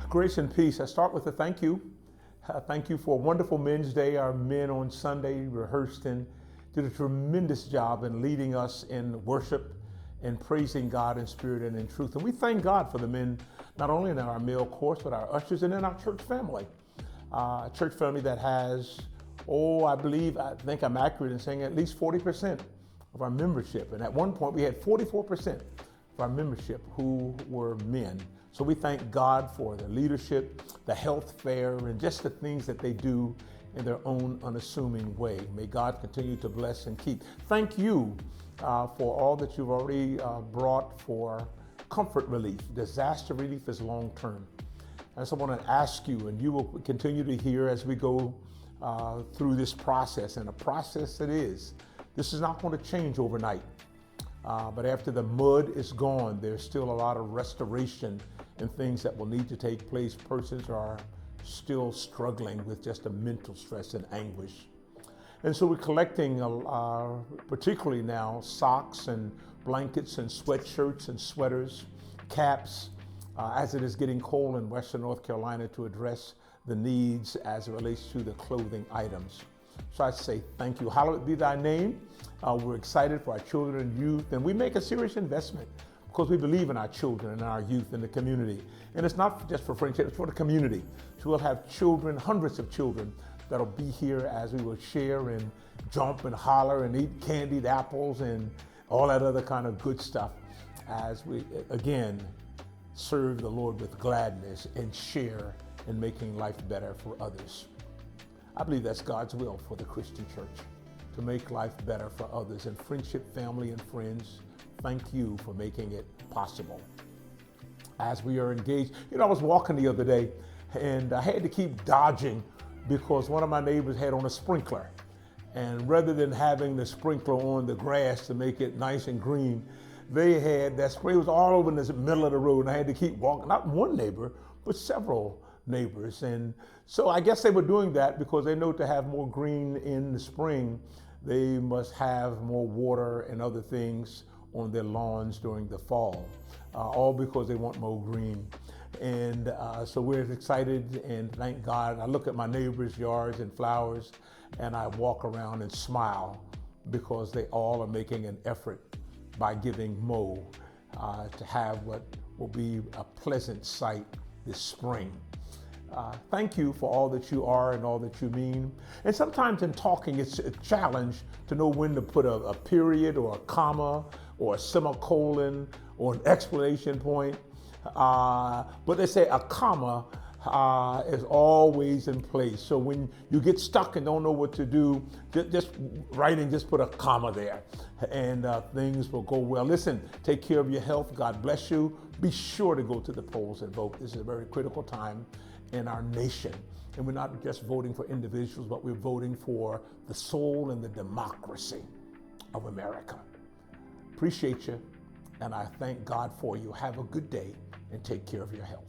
Grace and peace. I start with a thank you. Thank you for a wonderful Men's Day. Our men on Sunday rehearsed and did a tremendous job in leading us in worship and praising God in spirit and in truth. And we thank God for the men, not only in our male course, but our ushers and in our church family. A church family that has, I think I'm accurate in saying at least 40% of our membership. And at one point we had 44% of our membership who were men. So we thank God for the leadership, the health fair, and just the things that they do in their own unassuming way. May God continue to bless and keep. Thank you for all that you've already brought for comfort relief. Disaster relief is long term. And so I want to ask you, and you will continue to hear as we go through this process, and a process it is. This is not going to change overnight. But after the mud is gone, there's still a lot of restoration and things that will need to take place. Persons are still struggling with just the mental stress and anguish. And so we're collecting, particularly now, socks and blankets and sweatshirts and sweaters, caps, as it is getting cold in Western North Carolina, to address the needs as it relates to the clothing items. So I say thank you. Hallowed be thy name. We're excited for our children and youth, and we make a serious investment because we believe in our children and our youth and the community. And it's not just for friendship, it's for the community. So we'll have children, hundreds of children, that'll be here as we will share and jump and holler and eat candied apples and all that other kind of good stuff as we, again, serve the Lord with gladness and share in making life better for others. I believe that's God's will for the Christian church, to make life better for others. And friendship, family, and friends, thank you for making it possible. As we are engaged, I was walking the other day and I had to keep dodging because one of my neighbors had on a sprinkler. And rather than having the sprinkler on the grass to make it nice and green, they had that spray was all over in the middle of the road, and I had to keep walking, not one neighbor, but several neighbors. And so I guess they were doing that because they know to have more green in the spring, they must have more water and other things on their lawns during the fall, all because they want more green. And so we're excited and thank God. I look at my neighbors' yards and flowers and I walk around and smile because they all are making an effort by giving Mo to have what will be a pleasant sight this spring. Thank you for all that you are and all that you mean. And sometimes in talking, it's a challenge to know when to put a period or a comma or a semicolon or an exclamation point. But they say a comma is always in place. So when you get stuck and don't know what to do, just write and just put a comma there and things will go well. Listen, take care of your health. God bless you. Be sure to go to the polls and vote. This is a very critical time in our nation. And we're not just voting for individuals, but we're voting for the soul and the democracy of America. Appreciate you, and I thank God for you. Have a good day and take care of your health.